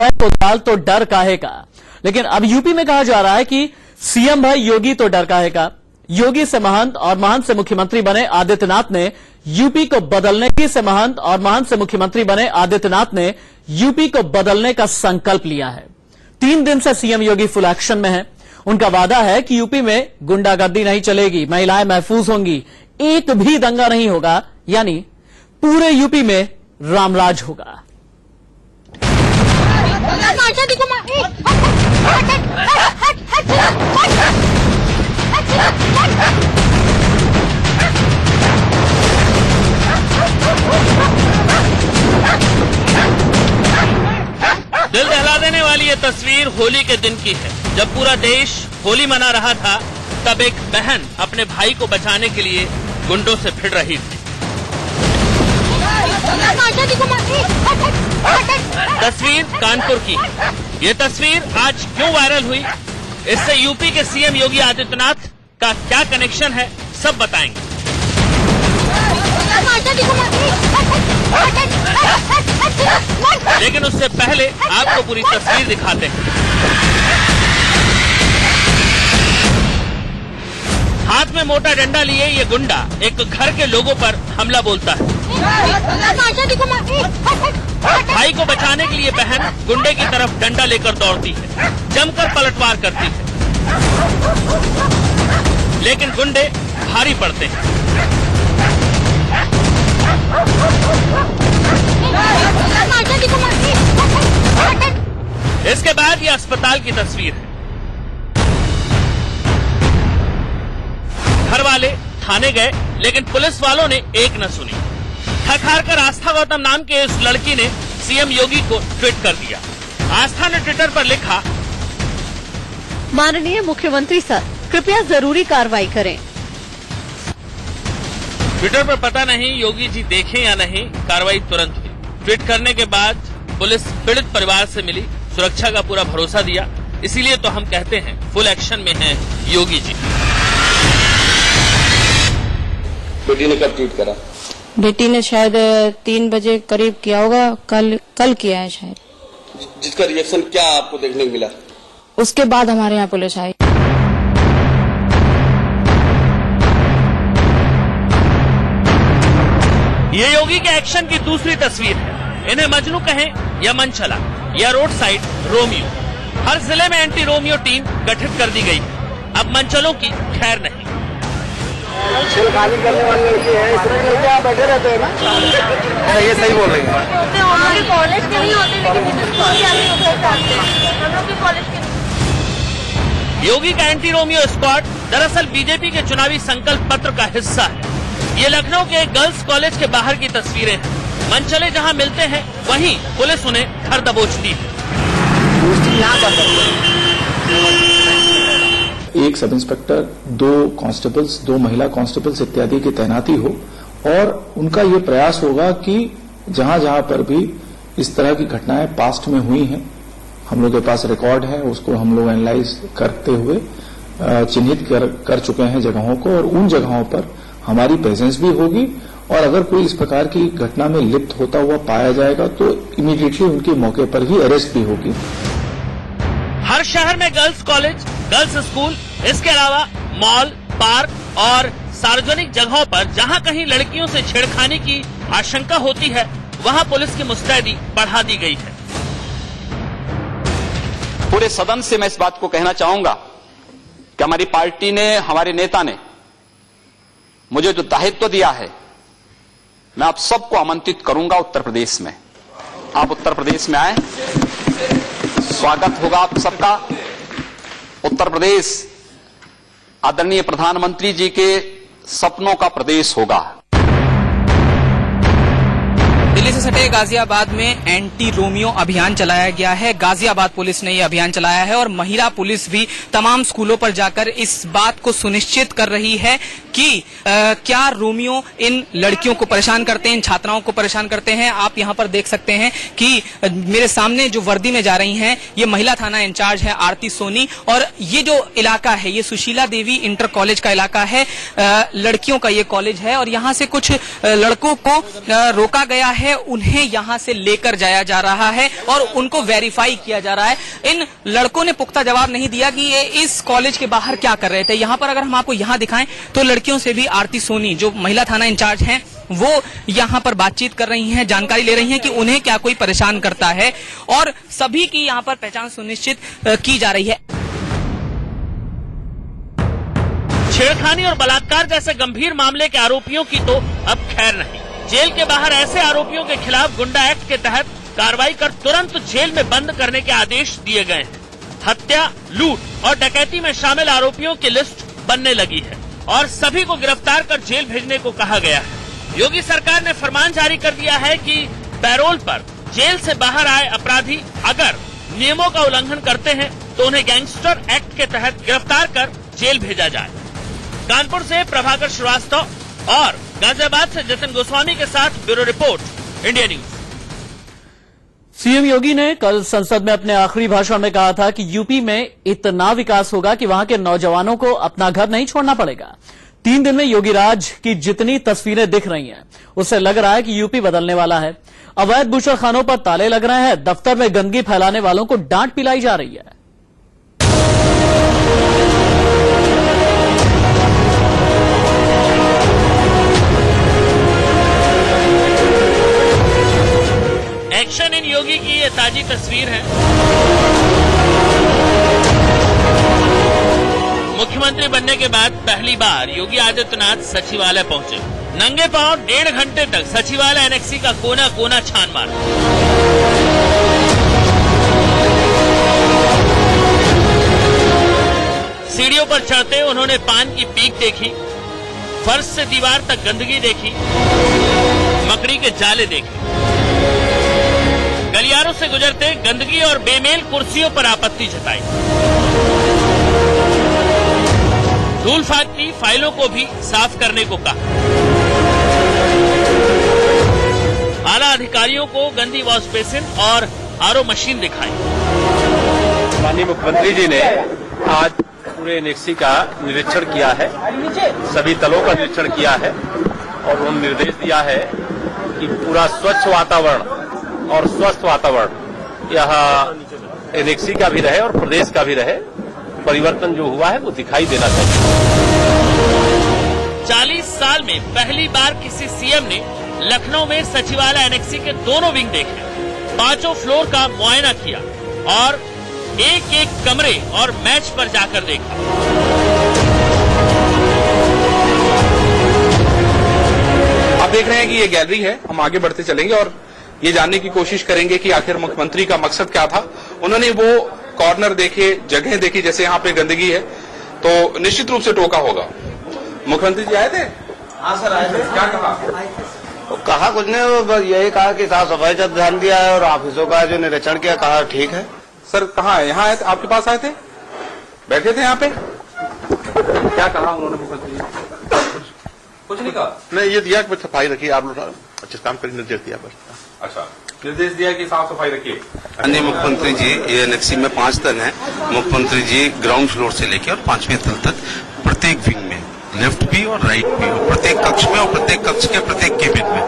है तो दाल तो डर काहे का। लेकिन अब यूपी में कहा जा रहा है कि सीएम भाई योगी तो डर काहे का। योगी से महंत और महंत से मुख्यमंत्री बने आदित्यनाथ ने यूपी को बदलने से महंत और महंत से मुख्यमंत्री बने आदित्यनाथ ने यूपी को बदलने का संकल्प लिया है। 3 दिन से सीएम योगी फुल एक्शन में है। उनका वादा है कि यूपी में गुंडागर्दी नहीं चलेगी, महिलाएं महफूज होंगी, एक भी दंगा नहीं होगा, यानी पूरे यूपी में रामराज होगा। दिल दहला देने वाली ये तस्वीर होली के दिन की है। जब पूरा देश होली मना रहा था, तब एक बहन अपने भाई को बचाने के लिए गुंडों से भिड़ रही थी। तस्वीर कानपुर की है। ये तस्वीर आज क्यों वायरल हुई, इससे यूपी के सीएम योगी आदित्यनाथ का क्या कनेक्शन है, सब बताएंगे। लेकिन उससे पहले आपको पूरी तस्वीर दिखाते हैं। हाथ में मोटा डंडा लिए ये गुंडा एक घर के लोगों पर हमला बोलता है। भाई को बचाने के लिए बहन गुंडे की तरफ डंडा लेकर दौड़ती है, जमकर पलटवार करती है, लेकिन गुंडे भारी पड़ते हैं। इसके बाद ये अस्पताल की तस्वीर है। घर वाले थाने गए, लेकिन पुलिस वालों ने एक न सुनी। थक हार कर आस्था गौतम नाम के इस लड़की ने सीएम योगी को ट्वीट कर दिया। आस्था ने ट्विटर पर लिखा, माननीय मुख्यमंत्री सर, कृपया जरूरी कार्रवाई करें। ट्विटर पर पता नहीं योगी जी देखें या नहीं, कार्रवाई तुरंत हुई। ट्वीट करने के बाद पुलिस पीड़ित परिवार से मिली, सुरक्षा का पूरा भरोसा दिया। इसीलिए तो हम कहते हैं फुल एक्शन में हैं योगी जी। बेटी ने कब ट्वीट करा? बेटी ने शायद 3 बजे करीब किया होगा, कल किया है शायद। जिसका रिएक्शन क्या आपको देखने को मिला? उसके बाद हमारे यहाँ पुलिस आई। ये योगी के एक्शन की दूसरी तस्वीर है। इन्हें मजनू कहें या मनचला या रोड साइड रोमियो, हर जिले में एंटी रोमियो टीम गठित कर दी गई है। अब मनचलों की खैर नहीं। छेड़खानी करने वाली लड़की है, इसमें लड़के आप बैठे रहते हैं ना? ये सही बोल रही है। कॉलेज के नहीं होते, लेकिन कॉलेज के। योगी का एंटी रोमियो स्क्वाड दरअसल बीजेपी के चुनावी संकल्प पत्र का हिस्सा है। ये लखनऊ के गर्ल्स कॉलेज के बाहर की तस्वीरें हैं। मनचले जहां मिलते हैं, वहीं पुलिस उन्हें घर दबोचती है। एक सब इंस्पेक्टर, 2 कांस्टेबल्स, 2 महिला कांस्टेबल्स इत्यादि की तैनाती हो और उनका ये प्रयास होगा कि जहां जहां पर भी इस तरह की घटनाएं पास्ट में हुई हैं, हम लोग के पास रिकॉर्ड है, उसको हम लोग एनालाइज करते हुए चिन्हित कर चुके हैं जगहों को, और उन जगहों पर हमारी प्रेजेंस भी होगी। और अगर कोई इस प्रकार की घटना में लिप्त होता हुआ पाया जाएगा तो इमीडिएटली उनके मौके पर ही अरेस्ट भी होगी। हर शहर में गर्ल्स कॉलेज, गर्ल्स स्कूल, इसके अलावा मॉल, पार्क और सार्वजनिक जगहों पर जहां कहीं लड़कियों से छेड़खानी की आशंका होती है, वहां पुलिस की मुस्तैदी बढ़ा दी गई है। पूरे सदन से मैं इस बात को कहना चाहूंगा कि हमारी पार्टी ने, हमारे नेता ने मुझे जो दायित्व दिया है, मैं आप सबको आमंत्रित करूंगा उत्तर प्रदेश में। आप उत्तर प्रदेश में आए, स्वागत होगा आप सबका। उत्तर प्रदेश आदरणीय प्रधानमंत्री जी के सपनों का प्रदेश होगा। दिल्ली से सटे गाजियाबाद में एंटी रोमियो अभियान चलाया गया है। गाजियाबाद पुलिस ने यह अभियान चलाया है और महिला पुलिस भी तमाम स्कूलों पर जाकर इस बात को सुनिश्चित कर रही है कि क्या रोमियो इन लड़कियों को परेशान करते हैं, इन छात्राओं को परेशान करते हैं। आप यहां पर देख सकते हैं कि मेरे सामने जो वर्दी में जा रही हैं, ये महिला थाना इंचार्ज है आरती सोनी, और ये जो इलाका है ये सुशीला देवी इंटर कॉलेज का इलाका है, लड़कियों का ये कॉलेज है, और यहाँ से कुछ लड़कों को रोका गया है। उन्हें यहां से लेकर जाया जा रहा है और उनको वेरीफाई किया जा रहा है। इन लड़कों ने पुख्ता जवाब नहीं दिया कि ये इस कॉलेज के बाहर क्या कर रहे थे। यहाँ पर अगर हम आपको यहाँ दिखाएं तो लड़कियों से भी आरती सोनी जो महिला थाना इंचार्ज हैं वो यहाँ पर बातचीत कर रही हैं, जानकारी ले रही हैं कि उन्हें क्या कोई परेशान करता है और सभी की यहाँ पर पहचान सुनिश्चित की जा रही है। छेड़खानी और बलात्कार जैसे गंभीर मामले के आरोपियों की तो अब खैर नहीं। जेल के बाहर ऐसे आरोपियों के खिलाफ गुंडा एक्ट के तहत कार्रवाई कर तुरंत जेल में बंद करने के आदेश दिए गए हैं। हत्या, लूट और डकैती में शामिल आरोपियों की लिस्ट बनने लगी है और सभी को गिरफ्तार कर जेल भेजने को कहा गया है। योगी सरकार ने फरमान जारी कर दिया है कि पैरोल पर जेल से बाहर आए अपराधी अगर नियमों का उल्लंघन करते हैं तो उन्हें गैंगस्टर एक्ट के तहत गिरफ्तार कर जेल भेजा जाए। कानपुर से प्रभाकर श्रीवास्तव और गाजियाबाद से जतिन गोस्वामी के साथ bureau report, India news. CM Yogi ने कल संसद में अपने आखिरी भाषण में कहा था कि यूपी में इतना विकास होगा कि वहां के नौजवानों को अपना घर नहीं छोड़ना पड़ेगा। 3 दिन में योगी राज की जितनी तस्वीरें दिख रही हैं उससे लग रहा है कि यूपी बदलने वाला है। अवैध बूचड़खानों पर ताले लग रहे हैं, दफ्तर में गंदगी फैलाने वालों को डांट पिलाई जा रही है। एक्शन इन योगी की ये ताजी तस्वीर है। मुख्यमंत्री बनने के बाद पहली बार योगी आदित्यनाथ सचिवालय पहुंचे। नंगे पांव 1.5 घंटे तक सचिवालय एनेक्सी का कोना कोना छान मारा। सीढ़ियों पर चढ़ते उन्होंने पान की पीक देखी, फर्श से दीवार तक गंदगी देखी, मकड़ी के जाले देखे। गलियारों से गुजरते गंदगी और बेमेल कुर्सियों पर आपत्ति जताई। धूल फाकती फाइलों को भी साफ करने को कहा। आला अधिकारियों को गंदी वॉश बेसिन और आरओ मशीन दिखाई। माननीय मुख्यमंत्री जी ने आज पूरे एनेक्सी का निरीक्षण किया है, सभी तलों का निरीक्षण किया है और उन्होंने निर्देश दिया है कि पूरा स्वच्छ वातावरण और स्वस्थ वातावरण यह एनेक्सी का भी रहे और प्रदेश का भी रहे। परिवर्तन जो हुआ है वो दिखाई देना चाहिए। 40 साल में पहली बार किसी सीएम ने लखनऊ में सचिवालय एनेक्सी के दोनों विंग देखे, 5 फ्लोर का मुआयना किया और एक एक कमरे और मैच पर जाकर देखा। आप देख रहे हैं कि ये गैलरी है, हम आगे बढ़ते चलेंगे और ये जानने की कोशिश करेंगे कि आखिर मुख्यमंत्री का मकसद क्या था। उन्होंने वो कॉर्नर देखे, जगह देखी, जैसे यहाँ पे गंदगी है तो निश्चित रूप से टोका होगा। मुख्यमंत्री जी आए थे? हाँ सर आए थे। क्या कहा? कहा कुछ नहीं, वो बस यही कहा कि साफ सफाई का ध्यान दिया है और ऑफिसों का जो निरीक्षण किया, कहा ठीक है। सर कहाँ है? यहाँ आए थे, आपके पास आए थे, बैठे थे यहाँ पे? क्या कहा उन्होंने मुख्यमंत्री जी? कुछ नहीं कहा? नहीं, ये दिया कि सफाई रखिए, आप लोग अच्छे काम करिए, निर्देश दिया बस। अच्छा, निर्देश दिया कि साफ सफाई रखिए। माननीय मुख्यमंत्री जी, ये एनेक्सी में 5 तल हैं। मुख्यमंत्री जी ग्राउंड फ्लोर से लेकर और 5वें तल तक प्रत्येक विंग में, लेफ्ट भी और राइट भी, और प्रत्येक कक्ष में और प्रत्येक कक्ष के प्रत्येक केबिन में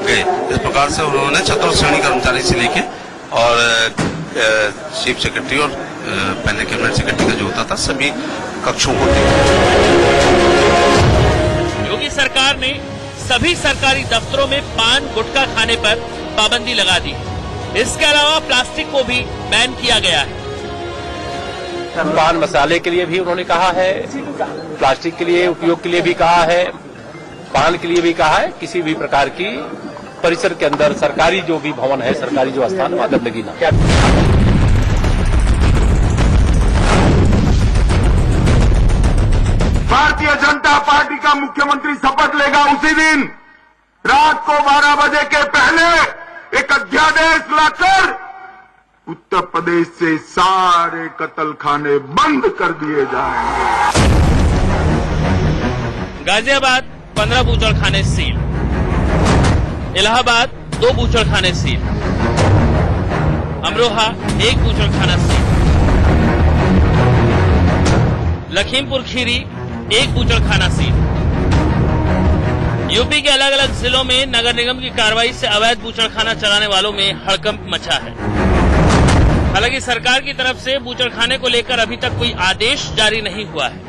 गए। इस प्रकार से उन्होंने चतुर्थ श्रेणी कर्मचारी से लेके और चीफ सेक्रेटरी और पहले कैबिनेट सेक्रेटरी का जो होता था सभी कक्षों को देखा। योगी सरकार ने सभी सरकारी दफ्तरों में पान गुटखा खाने पर पाबंदी लगा दी। इसके अलावा प्लास्टिक को भी बैन किया गया है। पान मसाले के लिए भी उन्होंने कहा है, प्लास्टिक के लिए उपयोग के लिए भी कहा है, पान के लिए भी कहा है। किसी भी प्रकार की परिसर के अंदर सरकारी जो भी भवन है, सरकारी जो स्थान, वहां गंदगी ना। भारतीय जनता पार्टी का मुख्यमंत्री शपथ लेगा उसी दिन रात को 12 बजे के पहले एक अध्यादेश लाकर उत्तर प्रदेश से सारे कत्लखाने बंद कर दिए जाएंगे। गाजियाबाद 15 बूचड़खाने सील, इलाहाबाद 2 बूचड़खाने सील, अमरोहा 1 बूचड़खाना सील, लखीमपुर खीरी 1 बूचड़खाना सील, यूपी के अलग अलग जिलों में नगर निगम की कार्रवाई से अवैध बूचड़खाना चलाने वालों में हड़कंप मचा है। हालांकि सरकार की तरफ से बूचड़खाने को लेकर अभी तक कोई आदेश जारी नहीं हुआ है।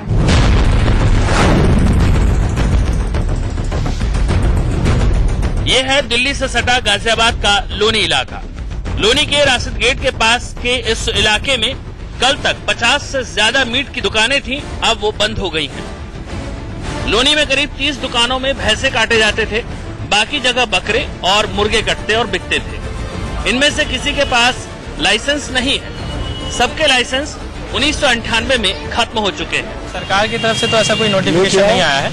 ये है दिल्ली से सटा गाजियाबाद का लोनी इलाका। लोनी के राशिद गेट के पास के इस इलाके में कल तक 50 से ज्यादा मीट की दुकानें थीं, अब वो बंद हो गई हैं। लोनी में करीब 30 दुकानों में भैंसे काटे जाते थे, बाकी जगह बकरे और मुर्गे कटते और बिकते थे। इनमें से किसी के पास लाइसेंस नहीं है। सबके लाइसेंस 1998 में खत्म हो चुके हैं। सरकार की तरफ से तो ऐसा कोई नोटिफिकेशन नहीं आया है,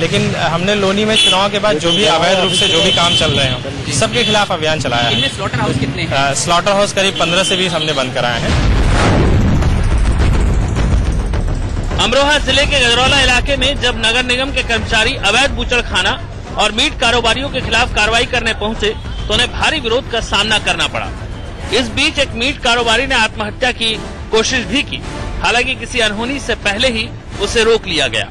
लेकिन हमने लोनी में चुनाव के बाद जो भी अवैध रूप से जो भी काम चल रहे हैं सबके खिलाफ अभियान चलाया है। स्लॉटर हाउस कितने हैं? स्लॉटर हाउस करीब 15 से 20 हमने बंद कराए हैं। अमरोहा जिले के गजरौला इलाके में जब नगर निगम के कर्मचारी अवैध बूचड़खाना और मीट कारोबारियों के खिलाफ कार्रवाई करने पहुंचे तो उन्हें भारी विरोध का सामना करना पड़ा। इस बीच एक मीट कारोबारी ने आत्महत्या की कोशिश भी की, हालांकि किसी अनहोनी से पहले ही उसे रोक लिया गया।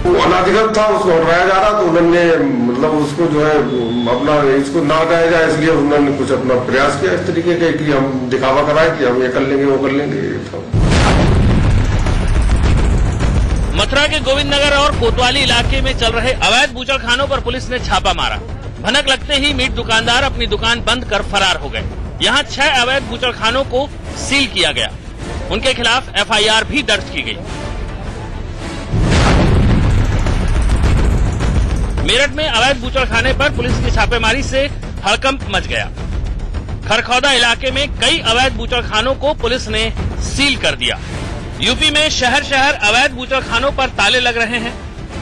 वो अनाधिकृत था, उसको हटाया जा रहा, तो उन्होंने मतलब उसको जो है अपना इसको ना हटाया जाए इसलिए उन्होंने कुछ अपना प्रयास किया इस तरीके के कि हम दिखावा कराए कि हम ये कर लेंगे वो कर लेंगे। मथुरा के गोविंद नगर और कोतवाली इलाके में चल रहे अवैध बूचड़खानों पर पुलिस ने छापा मारा। भनक लगते ही मीट दुकानदार अपनी दुकान बंद कर फरार हो गए। यहाँ 6 अवैध बूचड़खानों को सील किया गया। उनके खिलाफ FIR भी दर्ज की गई। मेरठ में अवैध बूचड़खाने पर पुलिस की छापेमारी से हड़कंप मच गया। खरखौदा इलाके में कई अवैध बूचड़खानों को पुलिस ने सील कर दिया। यूपी में शहर शहर अवैध बूचड़खानों पर ताले लग रहे हैं।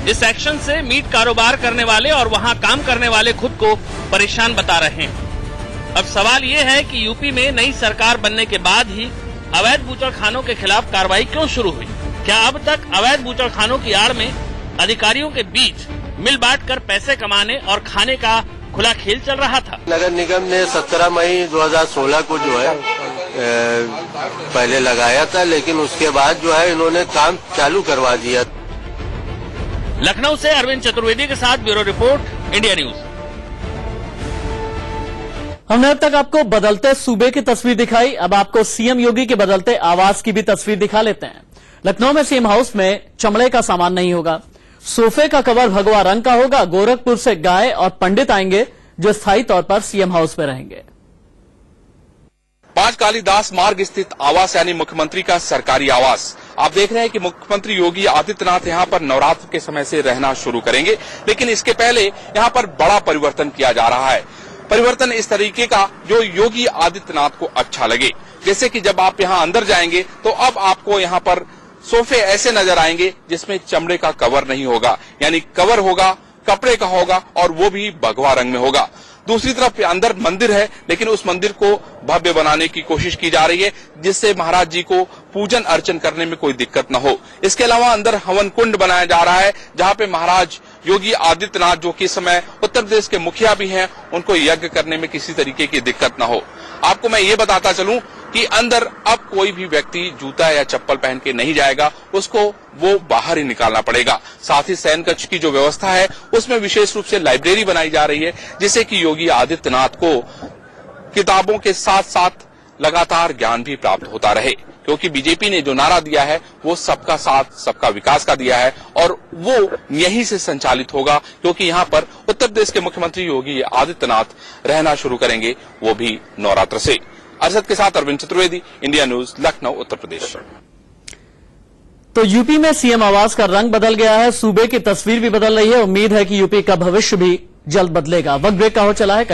इस एक्शन से मीट कारोबार करने वाले और वहां काम करने वाले खुद को परेशान बता रहे हैं। अब सवाल ये है कि यूपी में नई सरकार बनने के बाद ही अवैध बूचड़खानों के खिलाफ कार्रवाई क्यों शुरू हुई? क्या अब तक अवैध बूचड़खानों की आड़ में अधिकारियों के बीच मिल बांट कर पैसे कमाने और खाने का खुला खेल चल रहा था? नगर निगम ने 17 मई 2016 को जो है पहले लगाया था, लेकिन उसके बाद जो है इन्होंने काम चालू करवा दिया। लखनऊ से अरविंद चतुर्वेदी के साथ ब्यूरो रिपोर्ट, इंडिया न्यूज। हमने अब तक आपको बदलते सूबे की तस्वीर दिखाई, अब आपको सीएम योगी के बदलते आवास की भी तस्वीर दिखा लेते हैं। लखनऊ में सीएम हाउस में चमड़े का सामान नहीं होगा, सोफे का कवर भगवा रंग का होगा। गोरखपुर से गाय और पंडित आएंगे जो स्थायी तौर पर सीएम हाउस में रहेंगे। 5 कालिदास मार्ग स्थित आवास यानी मुख्यमंत्री का सरकारी आवास। आप देख रहे हैं कि मुख्यमंत्री योगी आदित्यनाथ यहां पर नवरात्र के समय से रहना शुरू करेंगे, लेकिन इसके पहले यहां पर बड़ा परिवर्तन किया जा रहा है। परिवर्तन इस तरीके का जो योगी आदित्यनाथ को अच्छा लगे। जैसे कि जब आप यहां अंदर जाएंगे तो अब आपको यहां पर सोफे ऐसे नजर आएंगे जिसमें चमड़े का कवर नहीं होगा, यानी कवर होगा कपड़े का होगा और वो भी भगवा रंग में होगा। दूसरी तरफ अंदर मंदिर है, लेकिन उस मंदिर को भव्य बनाने की कोशिश की जा रही है जिससे महाराज जी को पूजन अर्चन करने में कोई दिक्कत न हो। इसके अलावा अंदर हवन कुंड बनाया जा रहा है जहां पे महाराज योगी आदित्यनाथ, जो कि इस समय उत्तर प्रदेश के मुखिया भी हैं, उनको यज्ञ करने में किसी तरीके की दिक्कत न हो। आपको मैं ये बताता चलूं कि अंदर अब कोई भी व्यक्ति जूता या चप्पल पहन के नहीं जाएगा, उसको वो बाहर ही निकालना पड़ेगा। साथ ही शयन कक्ष की जो व्यवस्था है उसमें विशेष रूप से लाइब्रेरी बनाई जा रही है जिससे कि योगी आदित्यनाथ को किताबों के साथ साथ लगातार ज्ञान भी प्राप्त होता रहे, क्योंकि बीजेपी ने जो नारा दिया है वो सबका साथ सबका विकास का दिया है और वो यहीं से संचालित होगा, क्योंकि यहाँ पर उत्तर प्रदेश के मुख्यमंत्री योगी आदित्यनाथ रहना शुरू करेंगे, वो भी नवरात्र से। अरशद के साथ अरविंद चतुर्वेदी, इंडिया न्यूज, लखनऊ, उत्तर प्रदेश। तो यूपी में सीएम आवास का रंग बदल गया है, सूबे की तस्वीर भी बदल रही है। उम्मीद है कि यूपी का भविष्य भी जल्द बदलेगा। वक्त ब्रेक का हो चला है।